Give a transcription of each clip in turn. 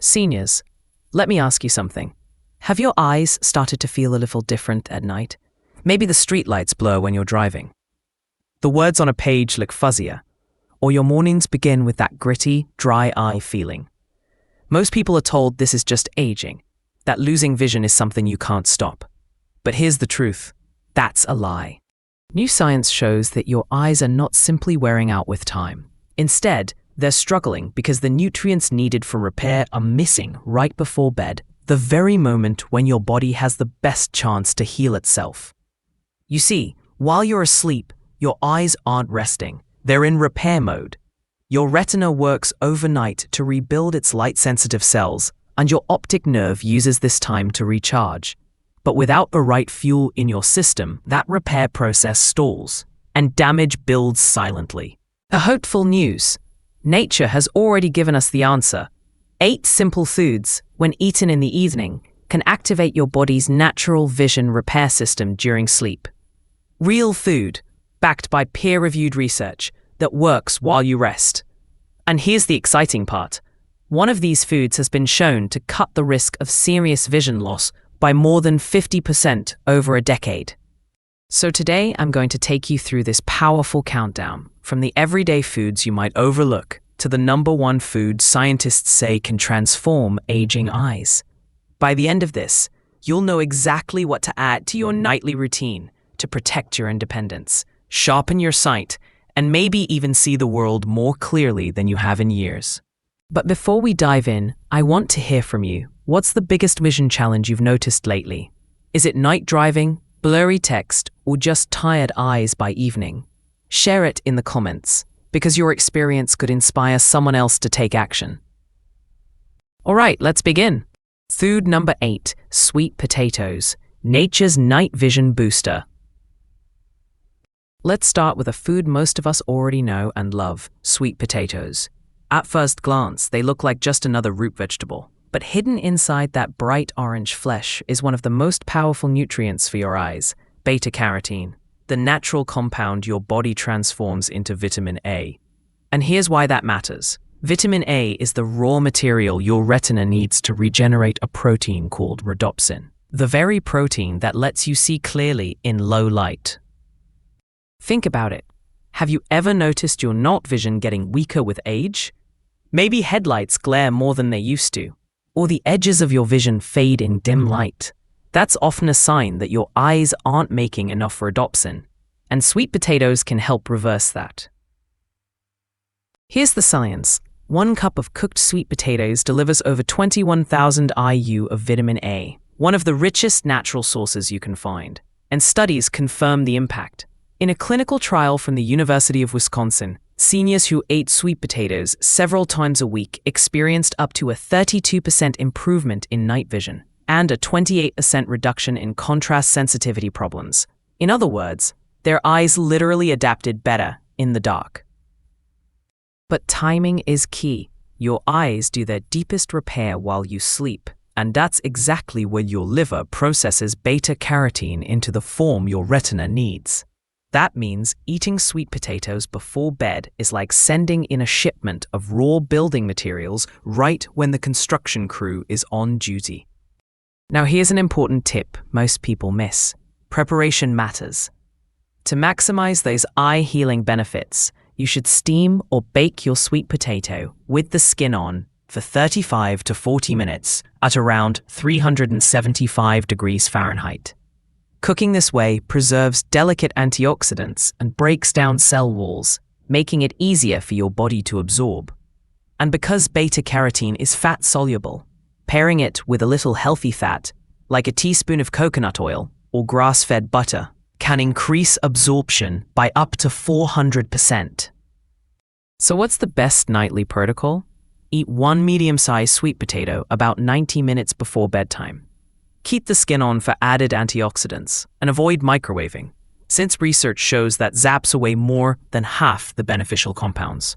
Seniors, let me ask you something. Have your eyes started to feel a little different at night? Maybe the streetlights blur when you're driving. The words on a page look fuzzier, or your mornings begin with that gritty, dry eye feeling. Most people are told this is just aging, that losing vision is something you can't stop. But here's the truth. That's a lie. New science shows that your eyes are not simply wearing out with time. Instead, they're struggling because the nutrients needed for repair are missing right before bed, the very moment when your body has the best chance to heal itself. You see, while you're asleep, your eyes aren't resting. They're in repair mode. Your retina works overnight to rebuild its light-sensitive cells, and your optic nerve uses this time to recharge. But without the right fuel in your system, that repair process stalls, and damage builds silently. A hopeful news. Nature has already given us the answer. 8 simple foods, when eaten in the evening, can activate your body's natural vision repair system during sleep. Real food, backed by peer-reviewed research, that works while you rest. And here's the exciting part. One of these foods has been shown to cut the risk of serious vision loss by more than 50% over a decade. So today I'm going to take you through this powerful countdown, from the everyday foods you might overlook to the #1 food scientists say can transform aging eyes. By the end of this, you'll know exactly what to add to your nightly routine to protect your independence, sharpen your sight, and maybe even see the world more clearly than you have in years. But before we dive in, I want to hear from you. What's the biggest vision challenge you've noticed lately? Is it night driving, blurry text, or just tired eyes by evening? Share it in the comments, because your experience could inspire someone else to take action. All right, let's begin. Food number 8, sweet potatoes, nature's night vision booster. Let's start with a food most of us already know and love, sweet potatoes. At first glance, they look like just another root vegetable, but hidden inside that bright orange flesh is one of the most powerful nutrients for your eyes, beta-carotene, the natural compound your body transforms into vitamin A. And here's why that matters. Vitamin A is the raw material your retina needs to regenerate a protein called rhodopsin, the very protein that lets you see clearly in low light. Think about it. Have you ever noticed your night vision getting weaker with age? Maybe headlights glare more than they used to, or the edges of your vision fade in dim light. That's often a sign that your eyes aren't making enough rhodopsin, and sweet potatoes can help reverse that. Here's the science. 1 cup of cooked sweet potatoes delivers over 21,000 IU of vitamin A, one of the richest natural sources you can find, and studies confirm the impact. In a clinical trial from the University of Wisconsin, seniors who ate sweet potatoes several times a week experienced up to a 32% improvement in night vision and a 28% reduction in contrast sensitivity problems. In other words, their eyes literally adapted better in the dark. But timing is key. Your eyes do their deepest repair while you sleep, and that's exactly when your liver processes beta-carotene into the form your retina needs. That means eating sweet potatoes before bed is like sending in a shipment of raw building materials right when the construction crew is on duty. Now here's an important tip most people miss. Preparation matters. To maximize those eye-healing benefits, you should steam or bake your sweet potato with the skin on for 35 to 40 minutes at around 375 degrees Fahrenheit. Cooking this way preserves delicate antioxidants and breaks down cell walls, making it easier for your body to absorb. And because beta-carotene is fat-soluble, pairing it with a little healthy fat, like a teaspoon of coconut oil or grass-fed butter, can increase absorption by up to 400%. So what's the best nightly protocol? Eat 1 medium-sized sweet potato about 90 minutes before bedtime. Keep the skin on for added antioxidants and avoid microwaving, since research shows that zaps away more than half the beneficial compounds.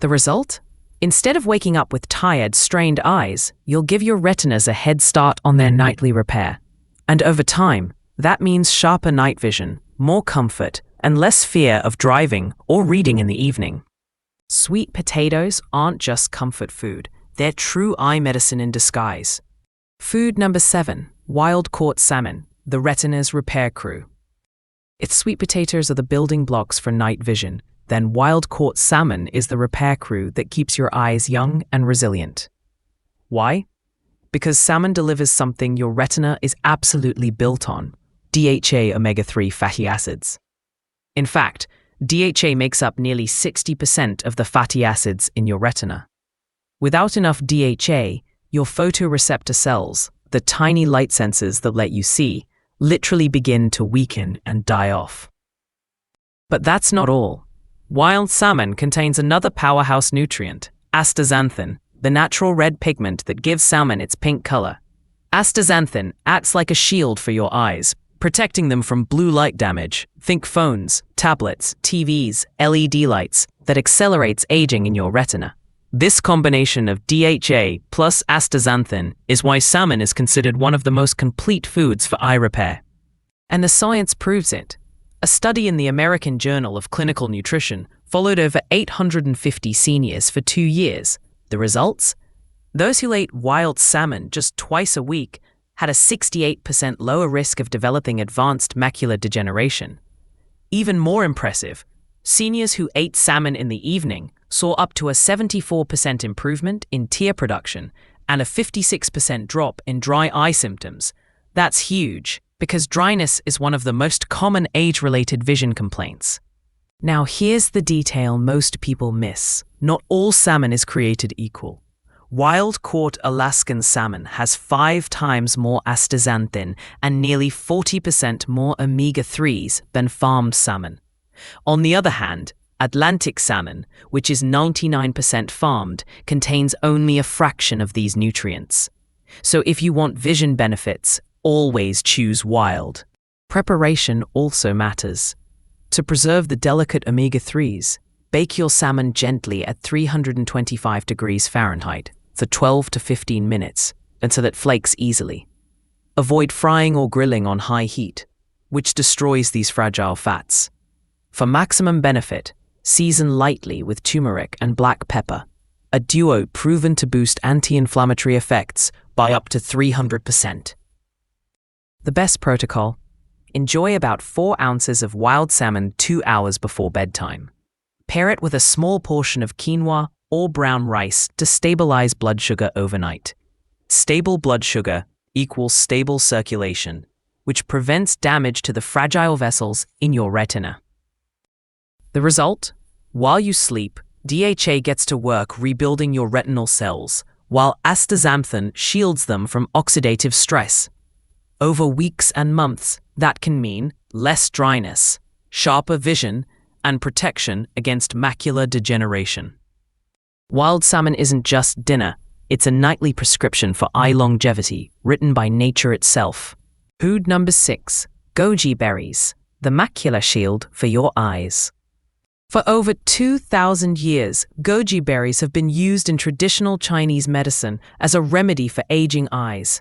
The result? Instead of waking up with tired, strained eyes, you'll give your retinas a head start on their nightly repair. And over time, that means sharper night vision, more comfort, and less fear of driving or reading in the evening. Sweet potatoes aren't just comfort food. They're true eye medicine in disguise. Food number 7, wild-caught salmon, the retina's repair crew. If sweet potatoes are the building blocks for night vision, then wild-caught salmon is the repair crew that keeps your eyes young and resilient. Why? Because salmon delivers something your retina is absolutely built on: DHA omega-3 fatty acids. In fact, DHA makes up nearly 60% of the fatty acids in your retina. Without enough DHA, your photoreceptor cells, the tiny light sensors that let you see, literally begin to weaken and die off. But that's not all. Wild salmon contains another powerhouse nutrient, astaxanthin, the natural red pigment that gives salmon its pink color. Astaxanthin acts like a shield for your eyes, protecting them from blue light damage. Think phones, tablets, TVs, LED lights that accelerates aging in your retina. This combination of DHA plus astaxanthin is why salmon is considered one of the most complete foods for eye repair. And the science proves it. A study in the American Journal of Clinical Nutrition followed over 850 seniors for 2 years. The results? Those who ate wild salmon just twice a week had a 68% lower risk of developing advanced macular degeneration. Even more impressive, seniors who ate salmon in the evening saw up to a 74% improvement in tear production and a 56% drop in dry eye symptoms. That's huge, because dryness is one of the most common age-related vision complaints. Now here's the detail most people miss. Not all salmon is created equal. Wild-caught Alaskan salmon has 5 times more astaxanthin and nearly 40% more omega-3s than farmed salmon. On the other hand, Atlantic salmon, which is 99% farmed, contains only a fraction of these nutrients. So if you want vision benefits, always choose wild. Preparation also matters. To preserve the delicate omega-3s, bake your salmon gently at 325 degrees Fahrenheit for 12 to 15 minutes until it flakes easily. Avoid frying or grilling on high heat, which destroys these fragile fats. For maximum benefit, season lightly with turmeric and black pepper, a duo proven to boost anti-inflammatory effects by up to 300%. The best protocol: enjoy about 4 ounces of wild salmon 2 hours before bedtime. Pair it with a small portion of quinoa or brown rice to stabilize blood sugar overnight. Stable blood sugar equals stable circulation, which prevents damage to the fragile vessels in your retina. The result? While you sleep, DHA gets to work rebuilding your retinal cells, while astaxanthin shields them from oxidative stress. Over weeks and months, that can mean less dryness, sharper vision, and protection against macular degeneration. Wild salmon isn't just dinner, it's a nightly prescription for eye longevity, written by nature itself. Food number 6, goji berries, the macular shield for your eyes. For over 2,000 years, goji berries have been used in traditional Chinese medicine as a remedy for aging eyes.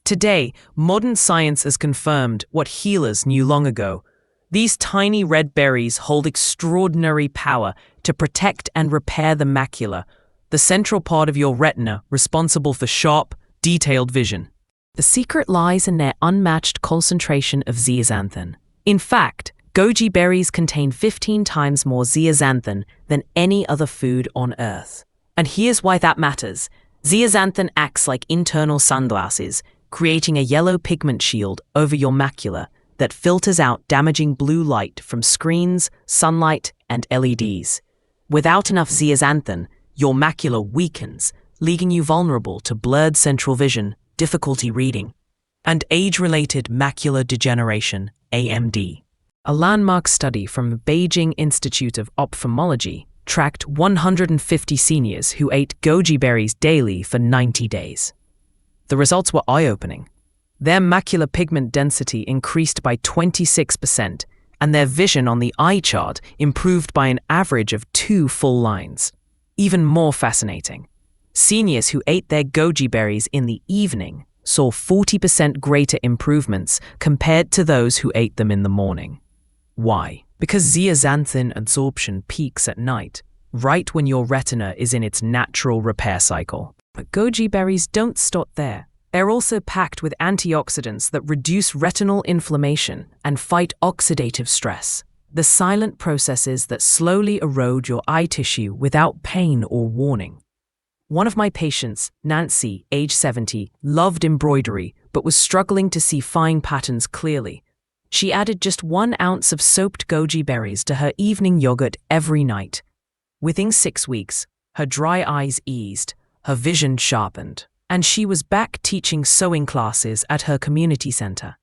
Today, modern science has confirmed what healers knew long ago. These tiny red berries hold extraordinary power to protect and repair the macula, the central part of your retina responsible for sharp, detailed vision. The secret lies in their unmatched concentration of zeaxanthin. In fact, goji berries contain 15 times more zeaxanthin than any other food on Earth. And here's why that matters. Zeaxanthin acts like internal sunglasses, creating a yellow pigment shield over your macula that filters out damaging blue light from screens, sunlight, and LEDs. Without enough zeaxanthin, your macula weakens, leaving you vulnerable to blurred central vision, difficulty reading, and age-related macular degeneration, AMD. A landmark study from the Beijing Institute of Ophthalmology tracked 150 seniors who ate goji berries daily for 90 days. The results were eye-opening. Their macular pigment density increased by 26%, and their vision on the eye chart improved by an average of 2 full lines. Even more fascinating, seniors who ate their goji berries in the evening saw 40% greater improvements compared to those who ate them in the morning. Why? Because zeaxanthin absorption peaks at night, right when your retina is in its natural repair cycle. But goji berries don't stop there. They're also packed with antioxidants that reduce retinal inflammation and fight oxidative stress, the silent processes that slowly erode your eye tissue without pain or warning. One of my patients, Nancy, age 70, loved embroidery but was struggling to see fine patterns clearly. She added just 1 ounce of soaked goji berries to her evening yogurt every night. Within 6 weeks, her dry eyes eased, her vision sharpened, and she was back teaching sewing classes at her community center.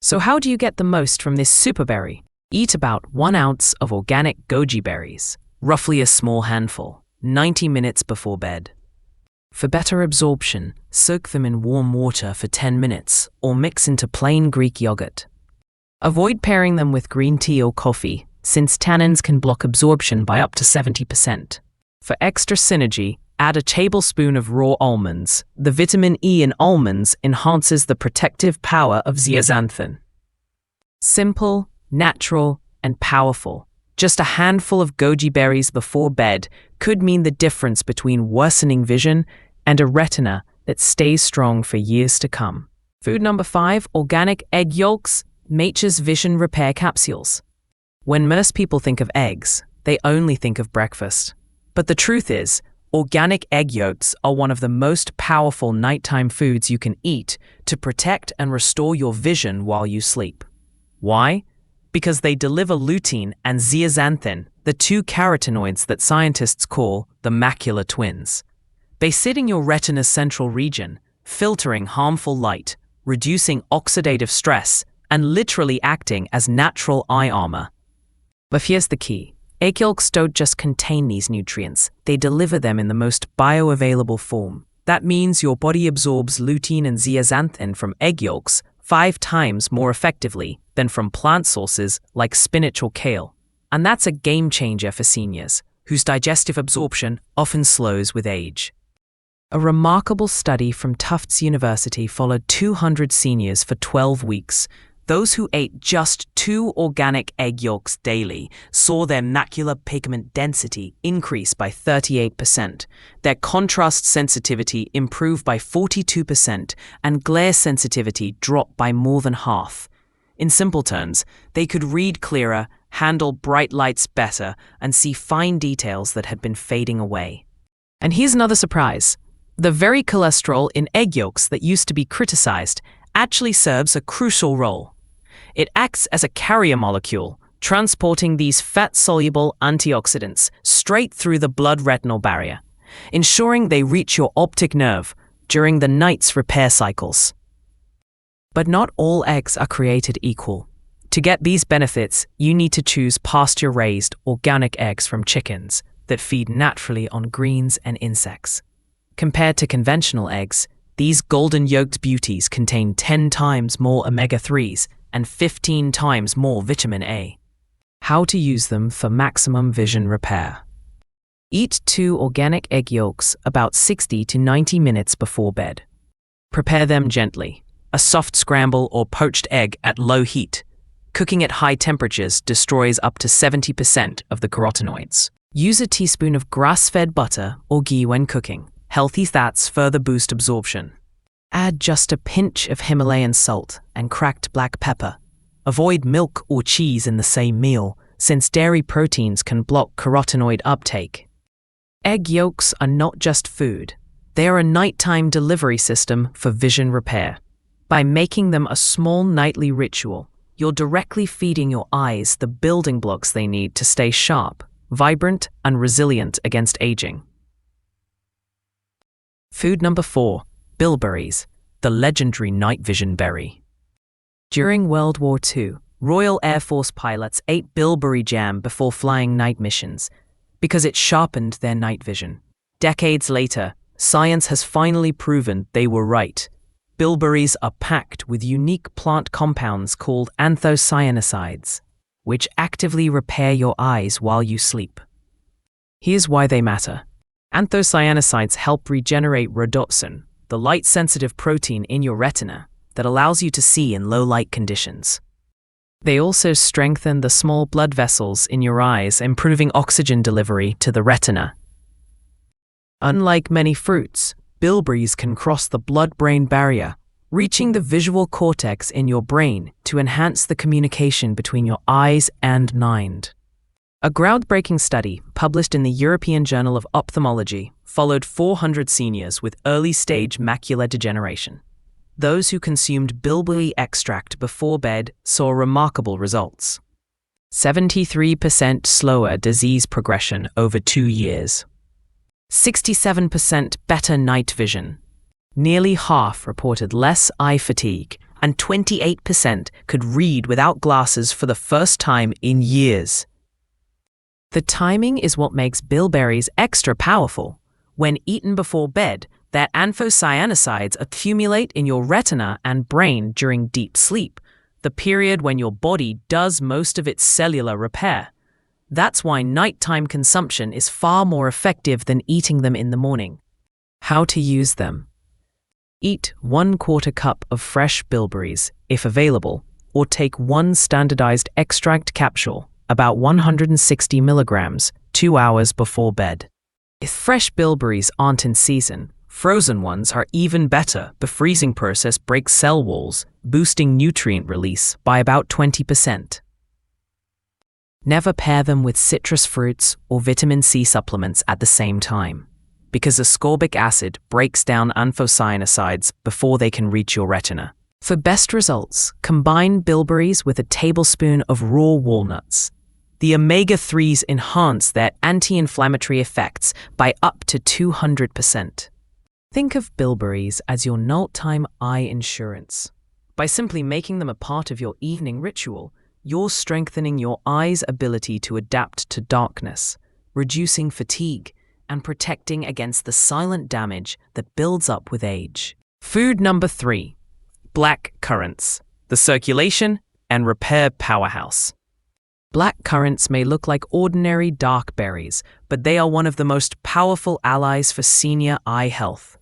So how do you get the most from this superberry? Eat about 1 ounce of organic goji berries, roughly a small handful, 90 minutes before bed. For better absorption, soak them in warm water for 10 minutes or mix into plain Greek yogurt. Avoid pairing them with green tea or coffee, since tannins can block absorption by up to 70%. For extra synergy, add a tablespoon of raw almonds. The vitamin E in almonds enhances the protective power of zeaxanthin. Simple, natural, and powerful. Just a handful of goji berries before bed could mean the difference between worsening vision and a retina that stays strong for years to come. Food number 5, organic egg yolks, nature's vision repair capsules. When most people think of eggs, they only think of breakfast. But the truth is, organic egg yolks are one of the most powerful nighttime foods you can eat to protect and restore your vision while you sleep. Why? Because they deliver lutein and zeaxanthin, the 2 carotenoids that scientists call the macular twins. They sit in your retina's central region, filtering harmful light, reducing oxidative stress, and literally acting as natural eye armor. But here's the key. Egg yolks don't just contain these nutrients, they deliver them in the most bioavailable form. That means your body absorbs lutein and zeaxanthin from egg yolks 5 times more effectively than from plant sources like spinach or kale. And that's a game changer for seniors, whose digestive absorption often slows with age. A remarkable study from Tufts University followed 200 seniors for 12 weeks. Those who ate just 2 organic egg yolks daily saw their macular pigment density increase by 38%, their contrast sensitivity improve by 42%, and glare sensitivity drop by more than half. In simple terms, they could read clearer, handle bright lights better, and see fine details that had been fading away. And here's another surprise. The very cholesterol in egg yolks that used to be criticized actually serves a crucial role. It acts as a carrier molecule, transporting these fat-soluble antioxidants straight through the blood-retinal barrier, ensuring they reach your optic nerve during the night's repair cycles. But not all eggs are created equal. To get these benefits, you need to choose pasture-raised organic eggs from chickens that feed naturally on greens and insects. Compared to conventional eggs, these golden-yolked beauties contain 10 times more omega-3s and 15 times more vitamin A. How to use them for maximum vision repair. Eat 2 organic egg yolks about 60 to 90 minutes before bed. Prepare them gently, a soft scramble or poached egg at low heat. Cooking at high temperatures destroys up to 70% of the carotenoids. Use a teaspoon of grass-fed butter or ghee when cooking. Healthy fats further boost absorption. Add just a pinch of Himalayan salt and cracked black pepper. Avoid milk or cheese in the same meal, since dairy proteins can block carotenoid uptake. Egg yolks are not just food. They are a nighttime delivery system for vision repair. By making them a small nightly ritual, you're directly feeding your eyes the building blocks they need to stay sharp, vibrant, and resilient against aging. Food number 4. Bilberries, the legendary night vision berry. During World War II, Royal Air Force pilots ate bilberry jam before flying night missions because it sharpened their night vision. Decades later, science has finally proven they were right. Bilberries are packed with unique plant compounds called anthocyanicides, which actively repair your eyes while you sleep. Here's why they matter. Anthocyanicides help regenerate rhodopsin, the light-sensitive protein in your retina that allows you to see in low-light conditions. They also strengthen the small blood vessels in your eyes, improving oxygen delivery to the retina. Unlike many fruits, bilberries can cross the blood-brain barrier, reaching the visual cortex in your brain to enhance the communication between your eyes and mind. A groundbreaking study published in the European Journal of Ophthalmology followed 400 seniors with early-stage macular degeneration. Those who consumed bilberry extract before bed saw remarkable results. 73% slower disease progression over 2 years. 67% better night vision. Nearly half reported less eye fatigue, and 28% could read without glasses for the first time in years. The timing is what makes bilberries extra powerful. When eaten before bed, their anthocyanosides accumulate in your retina and brain during deep sleep, the period when your body does most of its cellular repair. That's why nighttime consumption is far more effective than eating them in the morning. How to use them. Eat 1/4 cup of fresh bilberries, if available, or take 1 standardized extract capsule, about 160 milligrams, 2 hours before bed. If fresh bilberries aren't in season, frozen ones are even better. The freezing process breaks cell walls, boosting nutrient release by about 20%. Never pair them with citrus fruits or vitamin C supplements at the same time, because ascorbic acid breaks down anthocyanosides before they can reach your retina. For best results, combine bilberries with a tablespoon of raw walnuts. The omega-3s enhance their anti-inflammatory effects by up to 200%. Think of bilberries as your nighttime eye insurance. By simply making them a part of your evening ritual, you're strengthening your eye's ability to adapt to darkness, reducing fatigue, and protecting against the silent damage that builds up with age. Food number 3. Black currants, the circulation and repair powerhouse. Black currants may look like ordinary dark berries, but they are one of the most powerful allies for senior eye health.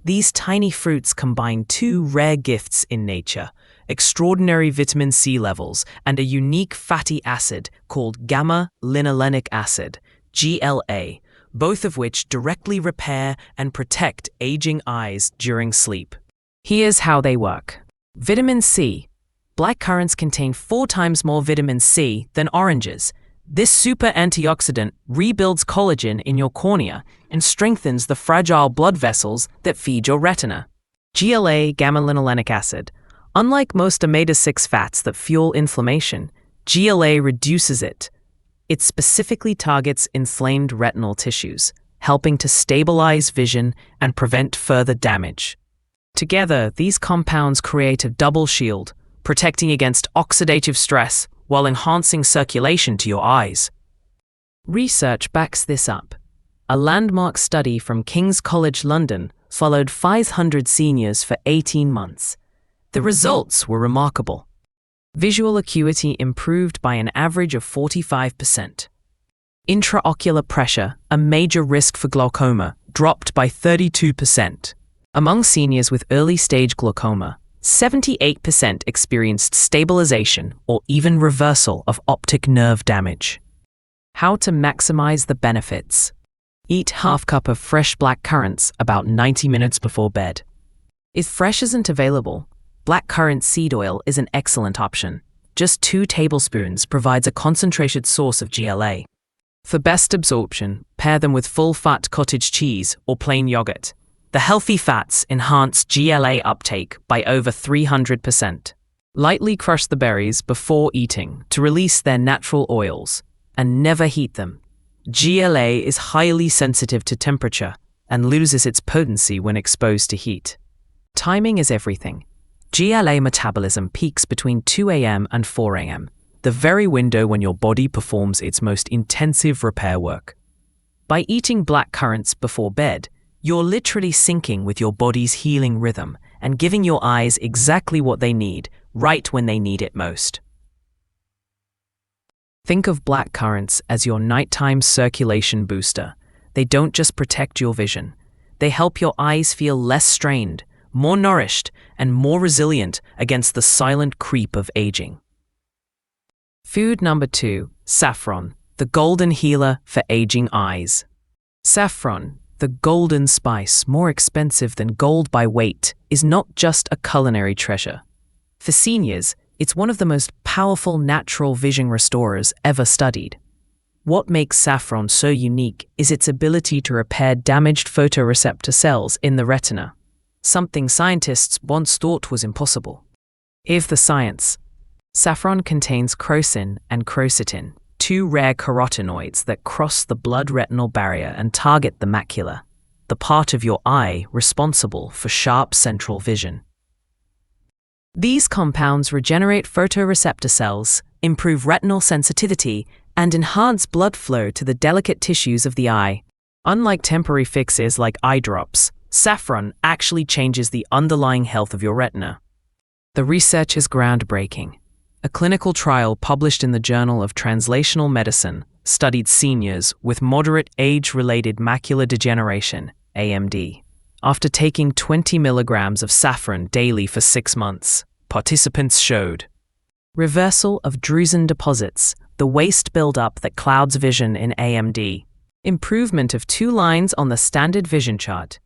These tiny fruits combine 2 rare gifts in nature: extraordinary vitamin C levels and a unique fatty acid called gamma-linolenic acid, GLA, both of which directly repair and protect aging eyes during sleep. Here's how they work. Vitamin C. Black currants contain 4 times more vitamin C than oranges. This super antioxidant rebuilds collagen in your cornea and strengthens the fragile blood vessels that feed your retina. GLA, gamma-linolenic acid. Unlike most omega-6 fats that fuel inflammation, GLA reduces it. It specifically targets inflamed retinal tissues, helping to stabilize vision and prevent further damage. Together, these compounds create a double shield, protecting against oxidative stress while enhancing circulation to your eyes. Research backs this up. A landmark study from King's College London followed 500 seniors for 18 months. The results were remarkable. Visual acuity improved by an average of 45%. Intraocular pressure, a major risk for glaucoma, dropped by 32%. Among seniors with early-stage glaucoma, 78% experienced stabilization or even reversal of optic nerve damage. How to maximize the benefits. Eat ½ cup of fresh black currants about 90 minutes before bed. If fresh isn't available, black currant seed oil is an excellent option. Just 2 tablespoons provides a concentrated source of GLA. For best absorption, pair them with full-fat cottage cheese or plain yogurt. The healthy fats enhance GLA uptake by over 300%. Lightly crush the berries before eating to release their natural oils, and never heat them. GLA is highly sensitive to temperature and loses its potency when exposed to heat. Timing is everything. GLA metabolism peaks between 2 a.m. and 4 a.m., the very window when your body performs its most intensive repair work. By eating black currants before bed, you're literally syncing with your body's healing rhythm and giving your eyes exactly what they need, right when they need it most. Think of black currants as your nighttime circulation booster. They don't just protect your vision. They help your eyes feel less strained, more nourished, and more resilient against the silent creep of aging. Food number 2, saffron, the golden healer for aging eyes. Saffron, the golden spice, more expensive than gold by weight, is not just a culinary treasure. For seniors, it's one of the most powerful natural vision restorers ever studied. What makes saffron so unique is its ability to repair damaged photoreceptor cells in the retina, something scientists once thought was impossible. Here's the science. Saffron contains crocin and quercetin, two rare carotenoids that cross the blood-retinal barrier and target the macula, the part of your eye responsible for sharp central vision. These compounds regenerate photoreceptor cells, improve retinal sensitivity, and enhance blood flow to the delicate tissues of the eye. Unlike temporary fixes like eye drops, saffron actually changes the underlying health of your retina. The research is groundbreaking. A clinical trial published in the Journal of Translational Medicine studied seniors with moderate age-related macular degeneration, AMD. After taking 20 milligrams of saffron daily for 6 months, participants showed reversal of drusen deposits, the waste buildup that clouds vision in AMD, improvement of 2 lines on the standard vision chart,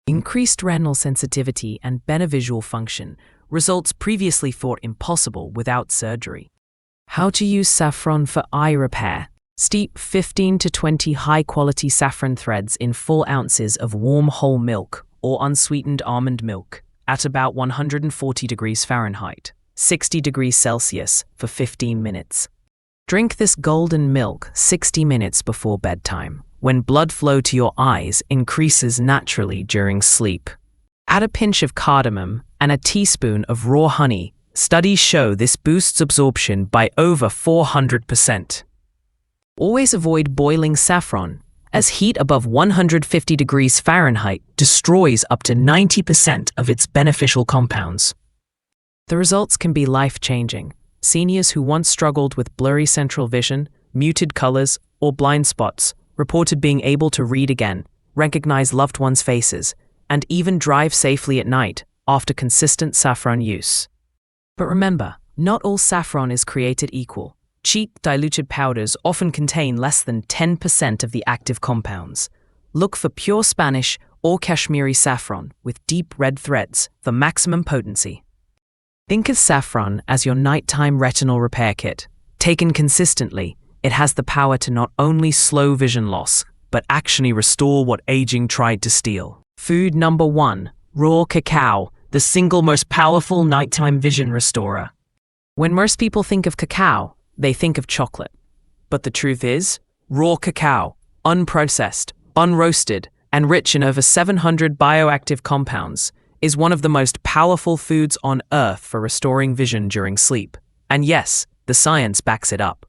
increased retinal sensitivity and better visual function, results previously thought impossible without surgery. How to use saffron for eye repair. Steep 15 to 20 high-quality saffron threads in 4 ounces of warm whole milk or unsweetened almond milk at about 140 degrees Fahrenheit, 60 degrees Celsius for 15 minutes. Drink this golden milk 60 minutes before bedtime, when blood flow to your eyes increases naturally during sleep. Add a pinch of cardamom and a teaspoon of raw honey. Studies show this boosts absorption by over 400%. Always avoid boiling saffron, as heat above 150 degrees Fahrenheit destroys up to 90% of its beneficial compounds. The results can be life-changing. Seniors who once struggled with blurry central vision, muted colors, or blind spots reported being able to read again, recognize loved ones' faces, and even drive safely at night after consistent saffron use. But remember, not all saffron is created equal. Cheap, diluted powders often contain less than 10% of the active compounds. Look for pure Spanish or Kashmiri saffron with deep red threads for maximum potency. Think of saffron as your nighttime retinal repair kit. Taken consistently, it has the power to not only slow vision loss, but actually restore what aging tried to steal. Food number 1, raw cacao, the single most powerful nighttime vision restorer. When most people think of cacao, they think of chocolate. But the truth is, raw cacao, unprocessed, unroasted, and rich in over 700 bioactive compounds, is one of the most powerful foods on Earth for restoring vision during sleep. And yes, the science backs it up.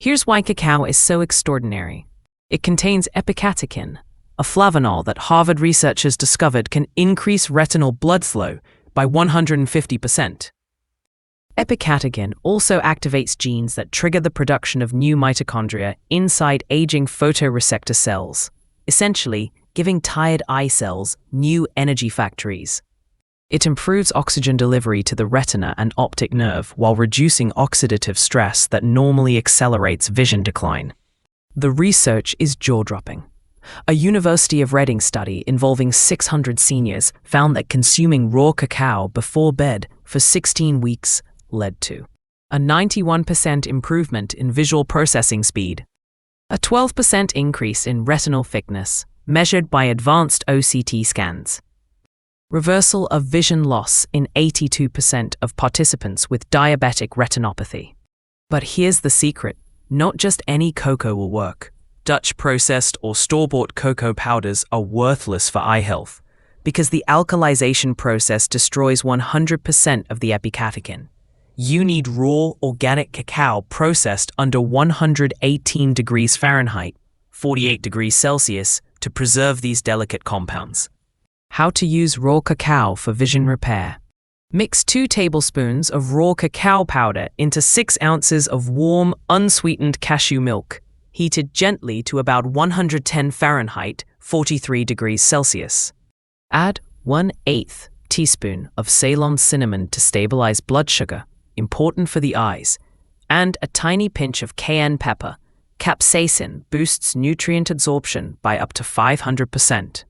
Here's why cacao is so extraordinary. It contains epicatechin, a flavanol that Harvard researchers discovered can increase retinal blood flow by 150%. Epicatechin also activates genes that trigger the production of new mitochondria inside aging photoreceptor cells, essentially giving tired eye cells new energy factories. It improves oxygen delivery to the retina and optic nerve while reducing oxidative stress that normally accelerates vision decline. The research is jaw-dropping. A University of Reading study involving 600 seniors found that consuming raw cacao before bed for 16 weeks led to a 91% improvement in visual processing speed, a 12% increase in retinal thickness measured by advanced OCT scans, reversal of vision loss in 82% of participants with diabetic retinopathy. But here's the secret, not just any cocoa will work. Dutch processed or store-bought cocoa powders are worthless for eye health because the alkalization process destroys 100% of the epicatechin. You need raw, organic cacao processed under 118 degrees Fahrenheit, 48 degrees Celsius, to preserve these delicate compounds. How to use raw cacao for vision repair. Mix 2 tablespoons of raw cacao powder into 6 ounces of warm, unsweetened cashew milk, heated gently to about 110 Fahrenheit, 43 degrees Celsius. Add 1/8 teaspoon of Ceylon cinnamon to stabilize blood sugar, important for the eyes, and a tiny pinch of cayenne pepper. Capsaicin boosts nutrient absorption by up to 500%.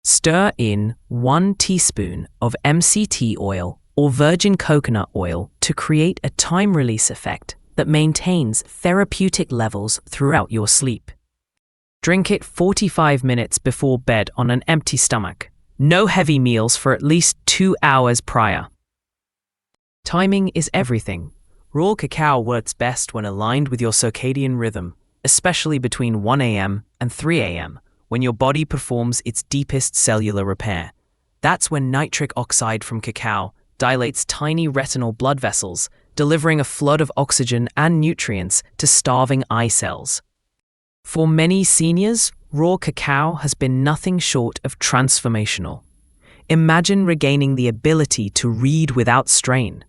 Stir in 1 teaspoon of MCT oil or virgin coconut oil to create a time-release effect that maintains therapeutic levels throughout your sleep. Drink it 45 minutes before bed on an empty stomach. No heavy meals for at least 2 hours prior. Timing is everything. Raw cacao works best when aligned with your circadian rhythm, especially between 1 a.m. and 3 a.m., when your body performs its deepest cellular repair. That's when nitric oxide from cacao dilates tiny retinal blood vessels, delivering a flood of oxygen and nutrients to starving eye cells. For many seniors, raw cacao has been nothing short of transformational. Imagine regaining the ability to read without strain,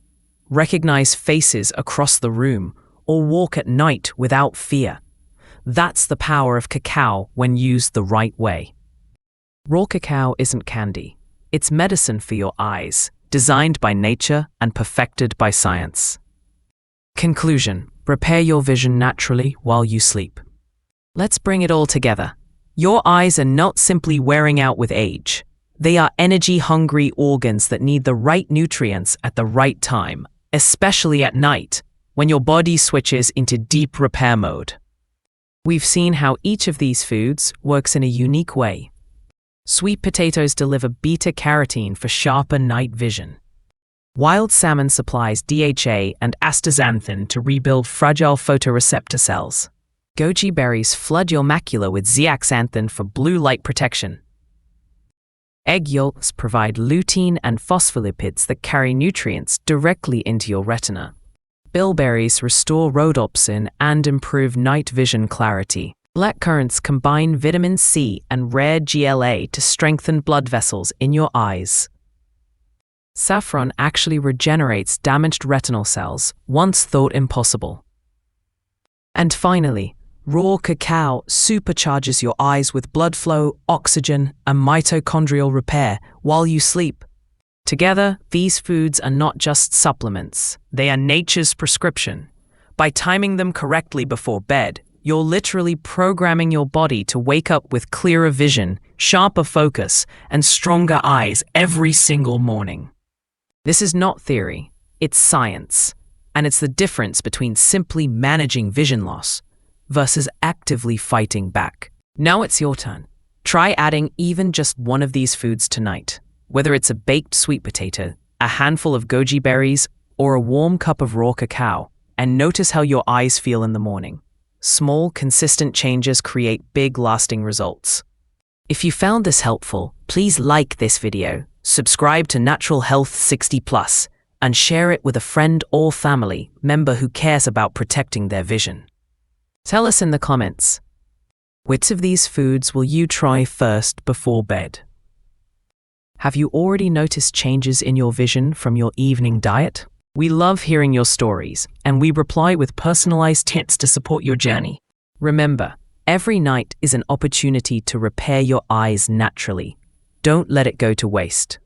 recognize faces across the room, or walk at night without fear. That's the power of cacao when used the right way. Raw cacao isn't candy. It's medicine for your eyes, designed by nature and perfected by science. Conclusion: repair your vision naturally while you sleep. Let's bring it all together. Your eyes are not simply wearing out with age. They are energy-hungry organs that need the right nutrients at the right time, especially at night, when your body switches into deep repair mode. We've seen how each of these foods works in a unique way. Sweet potatoes deliver beta-carotene for sharper night vision. Wild salmon supplies DHA and astaxanthin to rebuild fragile photoreceptor cells. Goji berries flood your macula with zeaxanthin for blue light protection. Egg yolks provide lutein and phospholipids that carry nutrients directly into your retina. Bilberries restore rhodopsin and improve night vision clarity. Blackcurrants combine vitamin C and rare GLA to strengthen blood vessels in your eyes. Saffron actually regenerates damaged retinal cells, once thought impossible. And finally, raw cacao supercharges your eyes with blood flow, oxygen, and mitochondrial repair while you sleep. Together, these foods are not just supplements, they are nature's prescription. By timing them correctly before bed, you're literally programming your body to wake up with clearer vision, sharper focus, and stronger eyes every single morning. This is not theory, it's science, and it's the difference between simply managing vision loss versus actively fighting back. Now it's your turn. Try adding even just one of these foods tonight. Whether it's a baked sweet potato, a handful of goji berries, or a warm cup of raw cacao, and notice how your eyes feel in the morning. Small, consistent changes create big, lasting results. If you found this helpful, please like this video, subscribe to Natural Health 60+, and share it with a friend or family member who cares about protecting their vision. Tell us in the comments, which of these foods will you try first before bed? Have you already noticed changes in your vision from your evening diet? We love hearing your stories, and we reply with personalized tips to support your journey. Remember, every night is an opportunity to repair your eyes naturally. Don't let it go to waste.